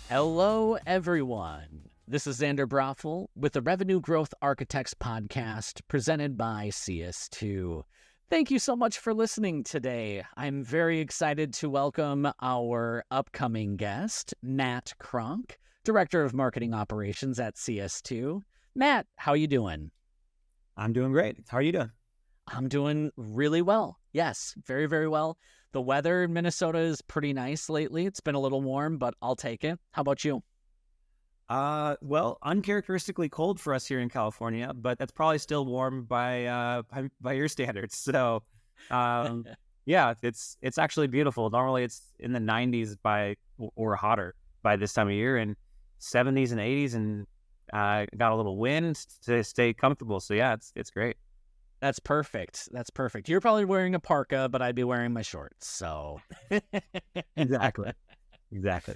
Hello, everyone. This is Xander with the Revenue Growth Architects podcast presented by CS2. Thank you so much for listening today. I'm very excited to welcome our upcoming guest, Matt Cronk, Director of Marketing Operations at CS2. Matt, how you doing? I'm doing great. How are you doing? I'm doing really well. Yes, very, very well. The weather in Minnesota is pretty nice lately. It's been a little warm, but I'll take it. How about you? Well, uncharacteristically cold for us here in California, but that's probably still warm by your standards. So, um, yeah, it's actually beautiful. Normally, it's in the 90s or hotter by this time of year, and 70s and 80s, and got a little wind to stay comfortable. So yeah, it's great. That's perfect. That's perfect. You're probably wearing a parka, but I'd be wearing my shorts. So, Exactly. Exactly.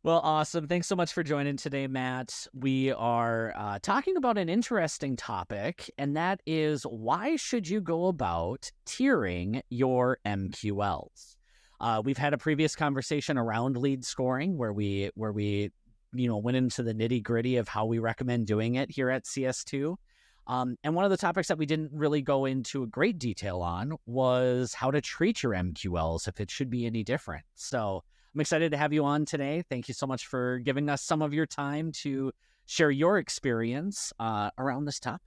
well, awesome. Thanks so much for joining today, Matt. We are talking about an interesting topic, and that is why should you go about tiering your MQLs? We've had a previous conversation around lead scoring where we went into the nitty gritty of how we recommend doing it here at CS2. And one of the topics that we didn't really go into a great detail on was how to treat your MQLs, if it should be any different. So I'm excited to have you on today. Thank you so much for giving us some of your time to share your experience around this topic.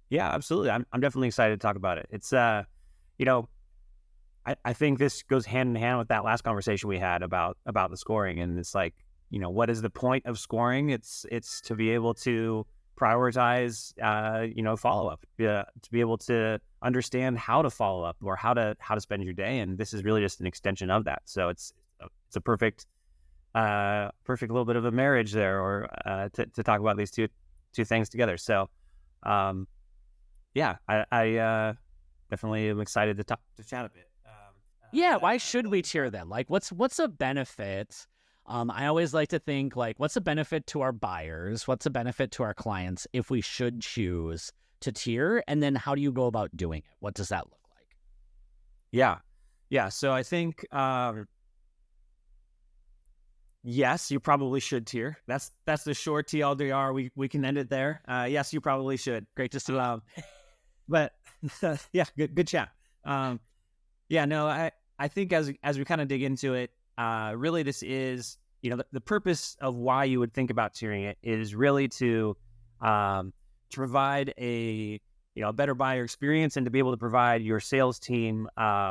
Yeah, absolutely. I'm definitely excited to talk about it. It's I think this goes hand in hand with that last conversation we had about the scoring. And it's like, what is the point of scoring? It's to be able to prioritize, follow-up, to be able to understand how to follow up or how to spend your day. And this is really just an extension of that. So it's a perfect little bit of a marriage there, or to talk about these two things together. So, yeah, I definitely am excited to chat a bit. Yeah, why should we tier them? Like, what's a benefit? I always like to think, like, what's a benefit to our buyers? What's a benefit to our clients if we should choose to tier? And then how do you go about doing it? What does that look like? Yeah. So I think, yes, you probably should tier. That's the short TLDR. We can end it there. Yes, you probably should. Great to see. But yeah, good chat. I think as we kind of dig into it, really this is, the purpose of why you would think about tiering it is really to provide a better buyer experience, and to be able to provide your sales team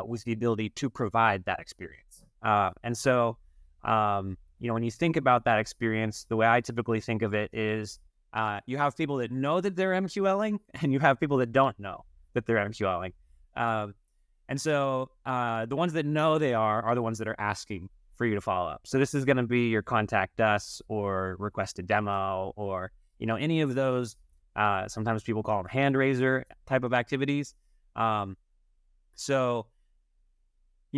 with the ability to provide that experience. And so, when you think about that experience, the way I typically think of it is you have people that know that they're MQLing, and you have people that don't know that they're MQLing. And so the ones that know they are the ones that are asking for you to follow up. So this is going to be your contact us or request a demo, or, any of those, sometimes people call them Handraiser type of activities. So,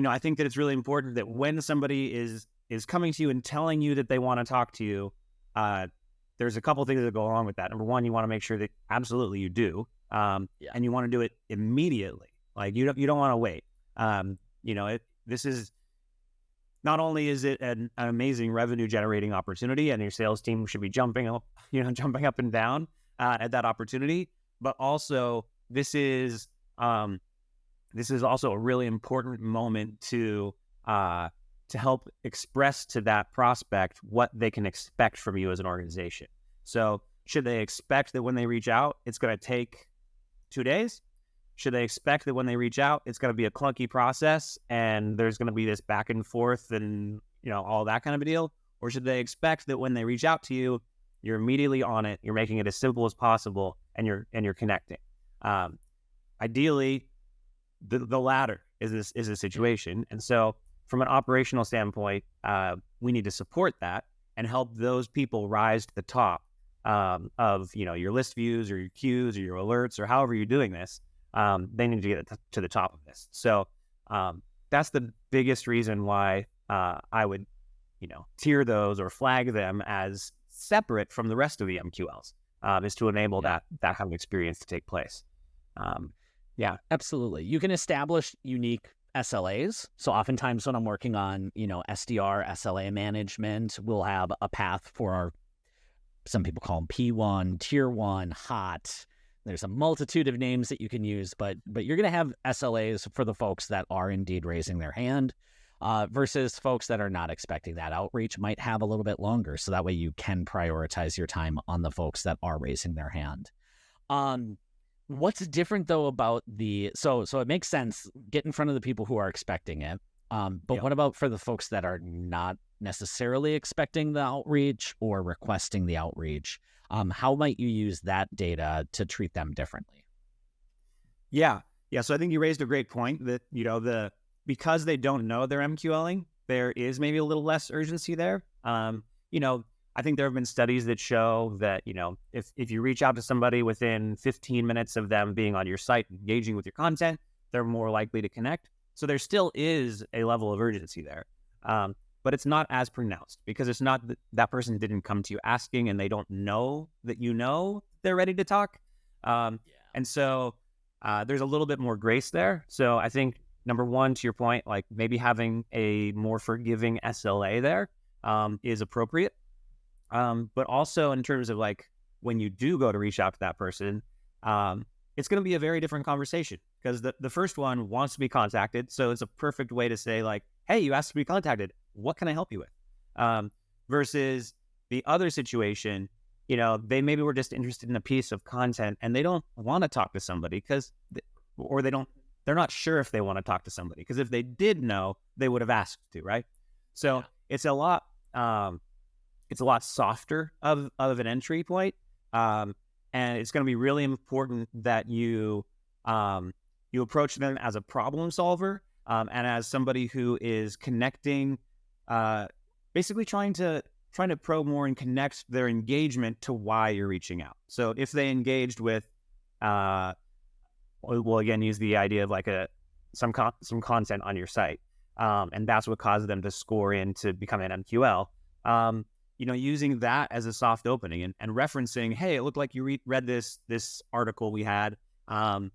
I think that it's really important that when somebody is coming to you and telling you that they want to talk to you, there's a couple things that go along with that. Number one, you want to make sure that absolutely you do. And you want to do it immediately. Like, you don't want to wait. This is not only is it an amazing revenue generating opportunity, and your sales team should be jumping up and down at that opportunity, but also this is also a really important moment to help express to that prospect what they can expect from you as an organization. So should they expect that when they reach out, it's going to take 2 days? Should they expect that when they reach out, it's going to be a clunky process and there's going to be this back and forth and, all that kind of a deal? Or should they expect that when they reach out to you, you're immediately on it, you're making it as simple as possible, and you're connecting? Ideally, the latter is a situation. And so from an operational standpoint, we need to support that and help those people rise to the top of, your list views or your queues or your alerts or however you're doing this. They need to get to the top of this. So that's the biggest reason why I would, tier those or flag them as separate from the rest of the MQLs, is to enable that kind of experience to take place. Yeah, absolutely. You can establish unique SLAs. So oftentimes when I'm working on, SDR, SLA management, we'll have a path for our, some people call them P1, Tier 1, hot. There's a multitude of names that you can use, but you're going to have SLAs for the folks that are indeed raising their hand versus folks that are not expecting that outreach might have a little bit longer. So that way you can prioritize your time on the folks that are raising their hand. What's different though about so it makes sense, get in front of the people who are expecting it. But what about for the folks that are not necessarily expecting the outreach or requesting the outreach? How might you use that data to treat them differently? Yeah. So I think you raised a great point that, because they don't know they're MQLing, there is maybe a little less urgency there. I think there have been studies that show that, if you reach out to somebody within 15 minutes of them being on your site, engaging with your content, they're more likely to connect. So there still is a level of urgency there. But it's not as pronounced because it's not that person didn't come to you asking and they don't know that they're ready to talk. And so there's a little bit more grace there. So I think, number one, to your point, like maybe having a more forgiving SLA there is appropriate. But also in terms of like when you do go to reach out to that person, it's going to be a very different conversation because the first one wants to be contacted. So it's a perfect way to say like, hey, you asked to be contacted. What can I help you with? Versus the other situation, they maybe were just interested in a piece of content and they don't want to talk to somebody they're not sure if they want to talk to somebody because if they did know, they would have asked to, right? So it's a lot softer of an entry point. And it's going to be really important that you approach them as a problem solver and as somebody who is connecting, basically trying to probe more and connect their engagement to why you're reaching out. So if they engaged with, we'll again use the idea of like some content on your site, and that's what caused them to score in to become an MQL. Using that as a soft opening and referencing, hey, it looked like you read this article we had. Are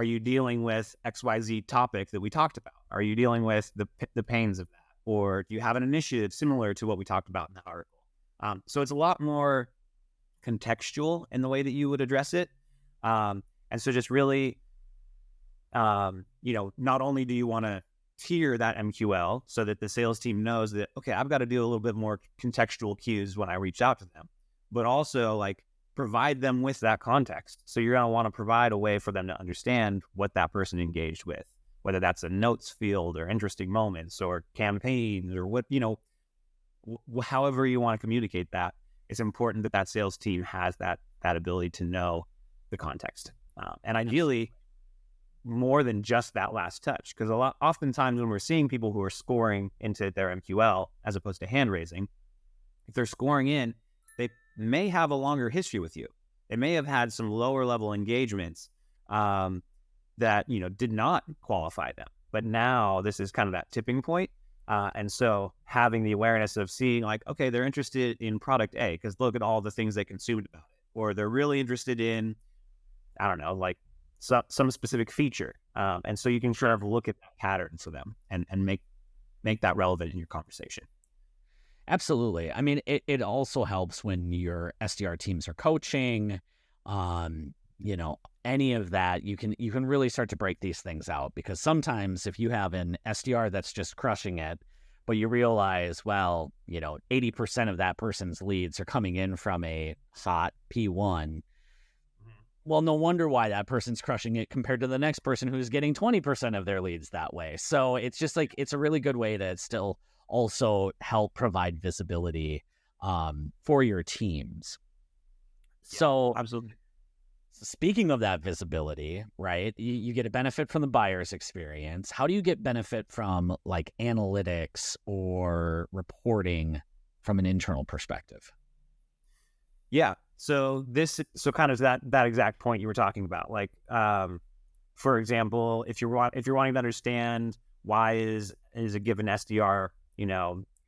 you dealing with XYZ topic that we talked about? Are you dealing with the pains of that? Or do you have an initiative similar to what we talked about in the article? So it's a lot more contextual in the way that you would address it. And so just really, not only do you want to tier that MQL so that the sales team knows that, okay, I've got to do a little bit more contextual cues when I reach out to them, but also like provide them with that context. So you're going to want to provide a way for them to understand what that person engaged with, whether that's a notes field or interesting moments or campaigns or what, however you want to communicate that. It's important that that sales team has that ability to know the context. And ideally, more than just that last touch, because oftentimes when we're seeing people who are scoring into their MQL as opposed to hand raising, if they're scoring in, they may have a longer history with you. They may have had some lower level engagements that did not qualify them, but now this is kind of that tipping point. And so having the awareness of seeing like, okay, they're interested in product A because look at all the things they consumed about it, or they're really interested in, I don't know, like some specific feature. And so you can sort of look at that pattern for them and make that relevant in your conversation. Absolutely. I mean, it also helps when your SDR teams are coaching, any of that, you can really start to break these things out, because sometimes if you have an SDR that's just crushing it, but you realize, 80% of that person's leads are coming in from a hot P1. Well, no wonder why that person's crushing it compared to the next person who's getting 20% of their leads that way. So it's just like, it's a really good way to still also help provide visibility for your teams. Yeah, so absolutely. Speaking of that visibility, right, you get a benefit from the buyer's experience. How do you get benefit from like analytics or reporting from an internal perspective? Yeah. So kind of that exact point you were talking about, like, for example, if you're wanting to understand why is a given SDR,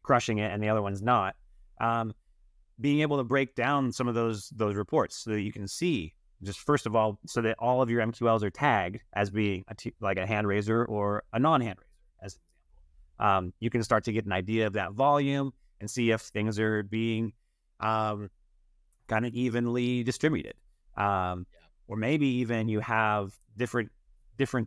crushing it and the other one's not, being able to break down some of those reports so that you can see just first of all, so that all of your MQLs are tagged as being like a Handraiser or a non-Handraiser, as an example. You can start to get an idea of that volume and see if things are being kind of evenly distributed. Or maybe even you have different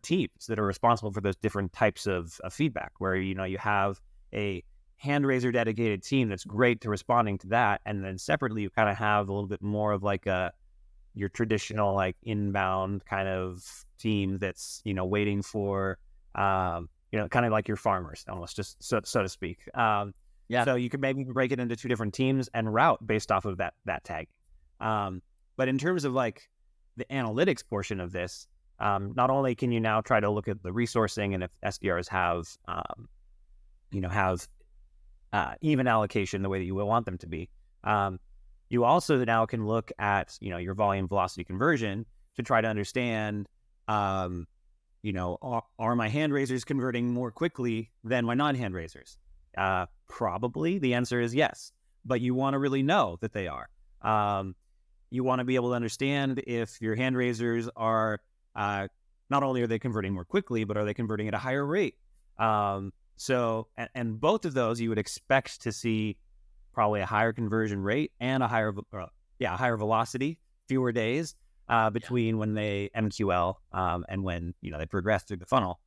teams that are responsible for those different types of feedback, where, you know, you have a Handraiser dedicated team that's great to responding to that. And then separately, you kind of have a little bit more of like your traditional like inbound kind of team that's, you know, waiting for, you know, kind of like your farmers almost, just so to speak. So you could maybe break it into two different teams and route based off of that tag. But in terms of like the analytics portion of this, not only can you now try to look at the resourcing and if SDRs have, even allocation the way that you will want them to be, you also now can look at, you know, your volume velocity conversion to try to understand, you know, are my hand raisers converting more quickly than my non-hand raisers? Probably the answer is yes, but you want to really know that they are. You want to be able to understand if your hand raisers are, not only are they converting more quickly, but are they converting at a higher rate? So both of those you would expect to see probably a higher conversion rate and a higher velocity, fewer days between when they MQL and when, you know, they progress through the funnel.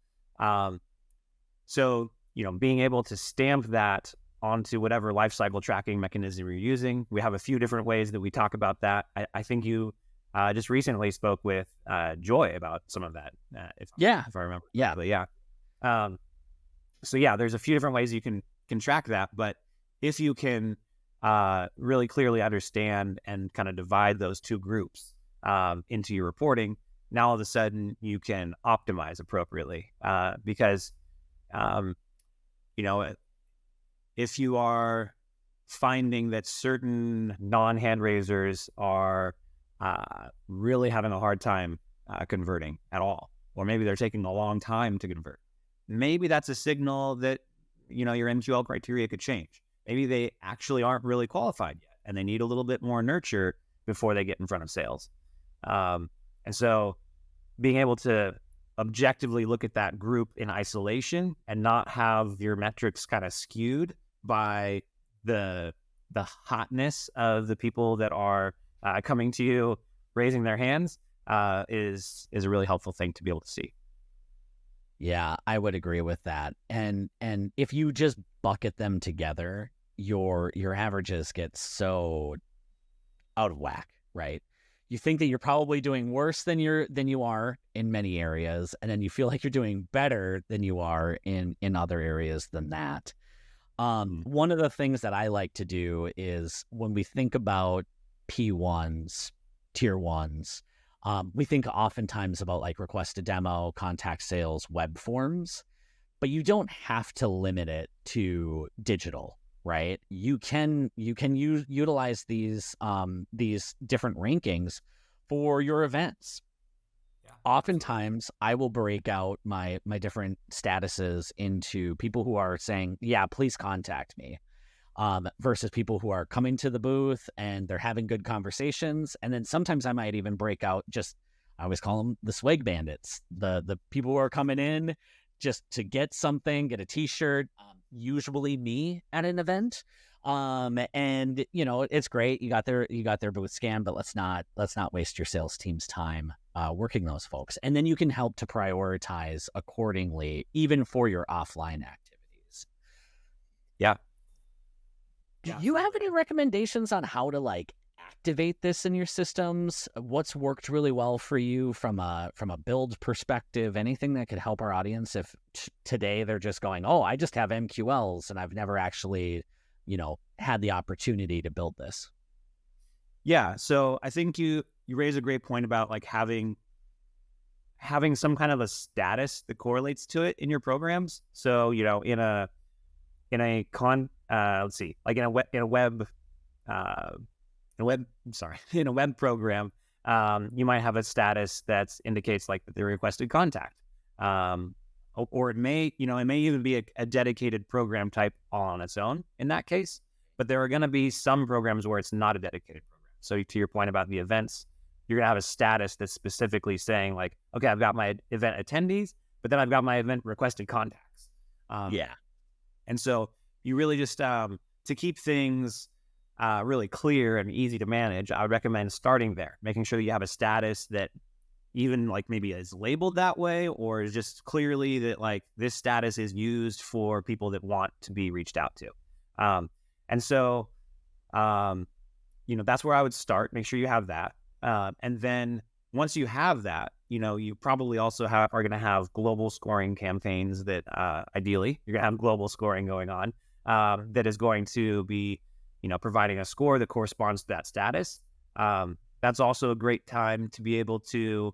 So, you know, being able to stamp that onto whatever lifecycle tracking mechanism you're using. We have a few different ways that we talk about that. I think you just recently spoke with Joy about some of that. If I remember. So there's a few different ways you can track that, but if you can really clearly understand and kind of divide those two groups into your reporting, now all of a sudden you can optimize appropriately because, you know, if you are finding that certain non-hand raisers are really having a hard time converting at all, or maybe they're taking a long time to convert, maybe that's a signal that, you know, your MQL criteria could change. Maybe they actually aren't really qualified yet and they need a little bit more nurture before they get in front of sales. And so being able to objectively look at that group in isolation and not have your metrics kind of skewed by the hotness of the people that are coming to you, raising their hands, is a really helpful thing to be able to see. Yeah, I would agree with that. And if you just bucket them together, your averages get so out of whack, right? You think that you're probably doing worse than you are in many areas, and then you feel like you're doing better than you are in other areas than that. One of the things that I like to do is when we think about P1s, tier ones, we think oftentimes about like request a demo, contact sales, web forms, but you don't have to limit it to digital, right? You can utilize these different rankings for your events. Oftentimes, I will break out my different statuses into people who are saying, yeah, please contact me, versus people who are coming to the booth and they're having good conversations. And then sometimes I might even break out I always call them the swag bandits, the people who are coming in just to get something, get a t-shirt, usually me at an event. And you know, it's great. You got their booth scan, but let's not waste your sales team's time working those folks. And then you can help to prioritize accordingly, even for your offline activities. Yeah. Do you have any recommendations on how to like activate this in your systems? What's worked really well for you from a build perspective? Anything that could help our audience if today they're just going, oh, I just have MQLs and I've never actually, you know, had the opportunity to build this? Yeah. So I think you raise a great point about like having some kind of a status that correlates to it in your programs. So, you know, in a web program, you might have a status that indicates like that they requested contact. Or it may even be a dedicated program type all on its own in that case, but there are going to be some programs where it's not a dedicated program. So to your point about the events, you're going to have a status that's specifically saying like, okay, I've got my event attendees, but then I've got my event requested contacts. Yeah. And so you really just, to keep things really clear and easy to manage, I would recommend starting there, making sure that you have a status that even like maybe is labeled that way, or is just clearly that like this status is used for people that want to be reached out to. And so, that's where I would start. Make sure you have that. And then once you have that, you probably also are going to have global scoring campaigns that ideally you're going to have global scoring going on that is going to be, providing a score that corresponds to that status. That's also a great time to be able to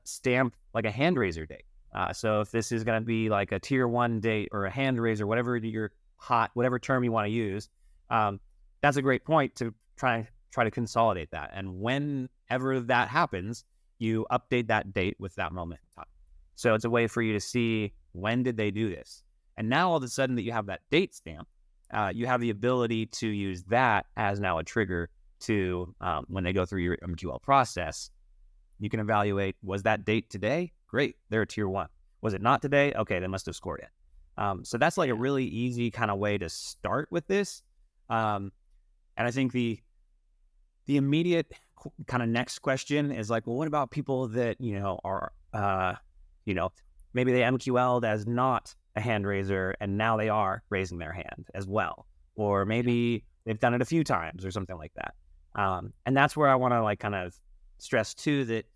stamp like a Handraiser date. So if this is going to be like a tier 1 date or a Handraiser, whatever term you want to use, that's a great point to try to consolidate that. And whenever that happens, you update that date with that moment in time. So it's a way for you to see when did they do this. And now all of a sudden that you have that date stamp, you have the ability to use that as now a trigger to when they go through your MQL process, you can evaluate, was that date today? Great, they're a tier 1. Was it not today? Okay, they must have scored it. So that's like a really easy kind of way to start with this. And I think the immediate kind of next question is like, well, what about people that, are, maybe they MQL'd as not a hand raiser and now they are raising their hand as well. Or maybe they've done it a few times or something like that. And that's where I want to like kind of stress too that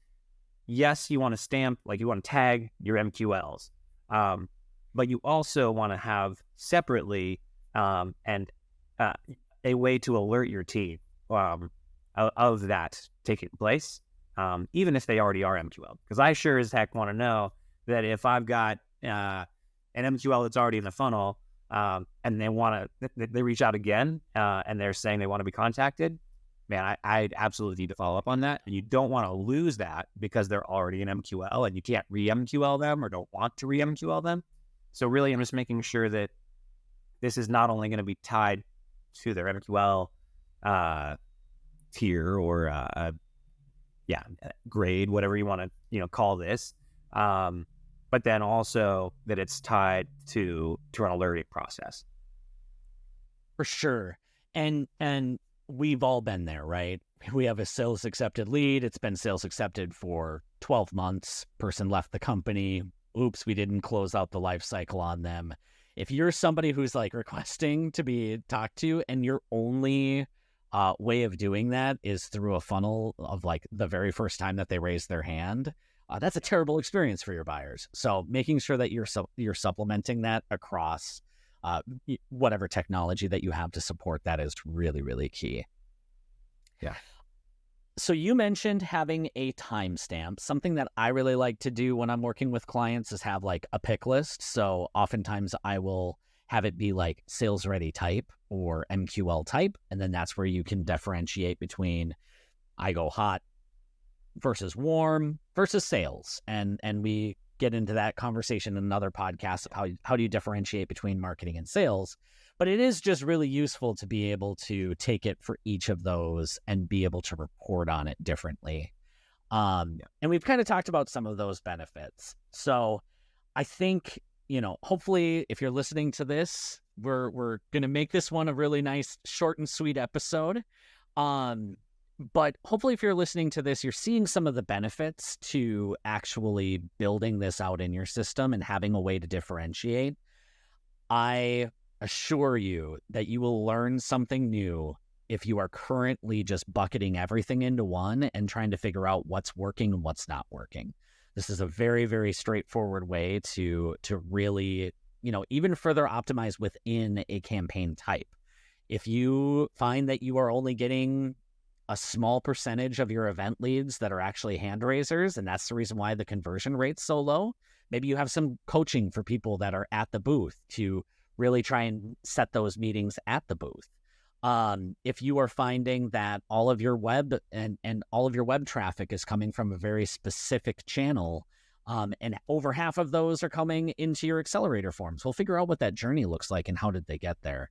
yes, you want to stamp, like you want to tag your MQLs, but you also want to have separately and a way to alert your team of that taking place, even if they already are MQL. Because I sure as heck want to know that if I've got an MQL that's already in the funnel and they reach out again and they're saying they want to be contacted, man, I absolutely need to follow up on that. And you don't want to lose that because they're already an MQL and you can't re-MQL them or don't want to re-MQL them. So really, I'm just making sure that this is not only going to be tied to their MQL tier or grade, whatever you want to call this, but then also that it's tied to an alerting process. For sure. And we've all been there, right? We have a sales accepted lead. It's been sales accepted for 12 months. Person left the company. Oops, we didn't close out the life cycle on them. If you're somebody who's like requesting to be talked to and your only way of doing that is through a funnel of like the very first time that they raise their hand, that's a terrible experience for your buyers. So making sure that you're supplementing that across whatever technology that you have to support that is really, really key. Yeah. So you mentioned having a timestamp. Something that I really like to do when I'm working with clients is have like a pick list. So oftentimes I will have it be like sales ready type or MQL type. And then that's where you can differentiate between I go hot versus warm versus sales. And we get into that conversation in another podcast of how do you differentiate between marketing and sales. But it is just really useful to be able to take it for each of those and be able to report on it differently. And we've kind of talked about some of those benefits. So I think, hopefully if you're listening to this, we're going to make this one a really nice short and sweet episode. But hopefully if you're listening to this, you're seeing some of the benefits to actually building this out in your system and having a way to differentiate. I assure you that you will learn something new if you are currently just bucketing everything into one and trying to figure out what's working and what's not working. This is a very, very straightforward way to really, even further optimize within a campaign type. If you find that you are only getting a small percentage of your event leads that are actually hand raisers, and that's the reason why the conversion rate's so low, maybe you have some coaching for people that are at the booth to really try and set those meetings at the booth. If you are finding that all of your web and all of your web traffic is coming from a very specific channel, and over half of those are coming into your accelerator forms, we'll figure out what that journey looks like and how did they get there.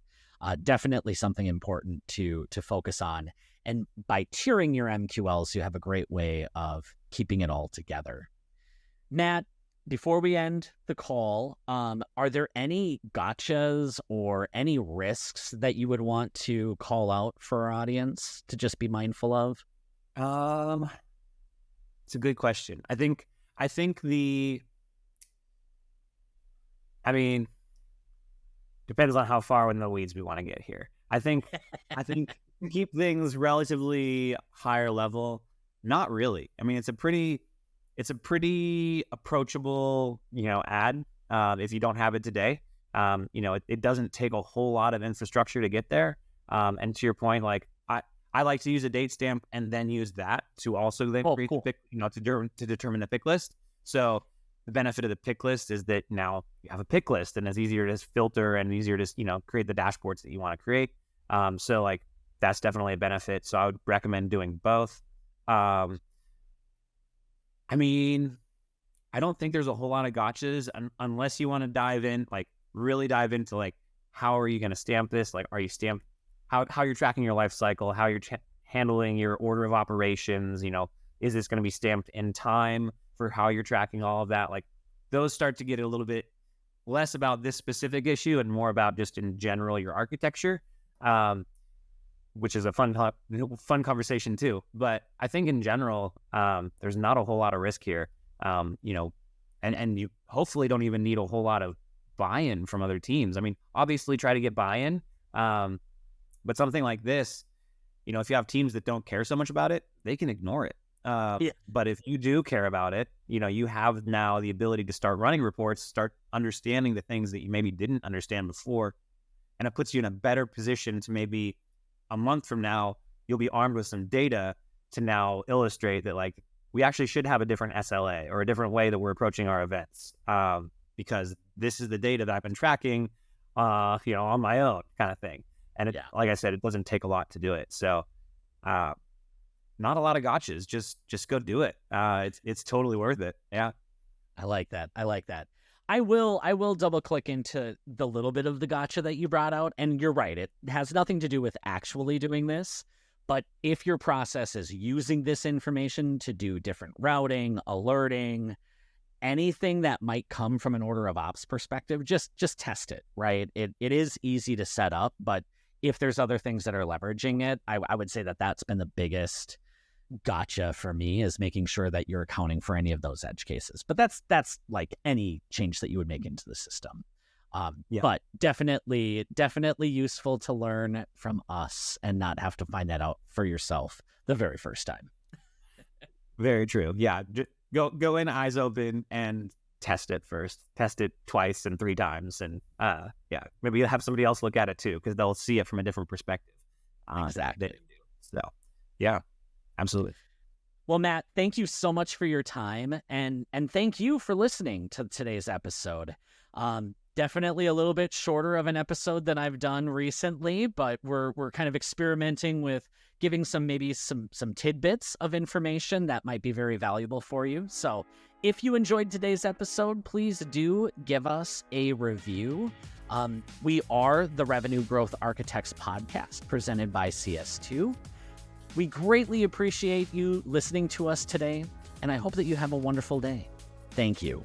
Definitely something important to focus on. And by tiering your MQLs, you have a great way of keeping it all together. Matt, before we end the call, are there any gotchas or any risks that you would want to call out for our audience to just be mindful of? It's a good question. I think depends on how far in the weeds we want to get here. I think keep things relatively higher level. Not really. I mean, it's a pretty approachable, ad. If you don't have it today, it doesn't take a whole lot of infrastructure to get there. And to your point, like I like to use a date stamp and then use that to also then create the pick, to determine the pick list. So the benefit of the pick list is that now you have a pick list and it's easier to filter and easier to, create the dashboards that you want to create. So like that's definitely a benefit. So I would recommend doing both. I don't think there's a whole lot of gotchas unless you want to really dive into like, how are you going to stamp this? Like, are you stamped? How you're tracking your life cycle, how you're handling your order of operations, is this going to be stamped in time for how you're tracking all of that? Like those start to get a little bit less about this specific issue and more about just in general your architecture, which is a fun conversation too. But I think in general, there's not a whole lot of risk here, and you hopefully don't even need a whole lot of buy-in from other teams. I mean, obviously try to get buy-in, but something like this, if you have teams that don't care so much about it, they can ignore it. But if you do care about it, you have now the ability to start running reports, start understanding the things that you maybe didn't understand before. And it puts you in a better position to maybe a month from now, you'll be armed with some data to now illustrate that like, we actually should have a different SLA or a different way that we're approaching our events. Because this is the data that I've been tracking, on my own kind of thing. And like I said, it doesn't take a lot to do it. So, not a lot of gotchas. Just go do it. It's totally worth it. Yeah. I like that. I will double click into the little bit of the gotcha that you brought out. And you're right. It has nothing to do with actually doing this. But if your process is using this information to do different routing, alerting, anything that might come from an order of ops perspective, just test it, right? It is easy to set up, but if there's other things that are leveraging it, I would say that that's been the biggest gotcha for me, is making sure that you're accounting for any of those edge cases. But that's like any change that you would make into the system. But definitely useful to learn from us and not have to find that out for yourself the very first time. Very true. Yeah. Go in eyes open and test it first. Test it twice and 3 times. And maybe you'll have somebody else look at it too, because they'll see it from a different perspective. Exactly. So, yeah, absolutely. Well, Matt, thank you so much for your time. And thank you for listening to today's episode. Definitely a little bit shorter of an episode than I've done recently, but we're kind of experimenting with giving some tidbits of information that might be very valuable for you. So if you enjoyed today's episode, please do give us a review. We are the Revenue Growth Architects podcast presented by CS2. We greatly appreciate you listening to us today, and I hope that you have a wonderful day. Thank you.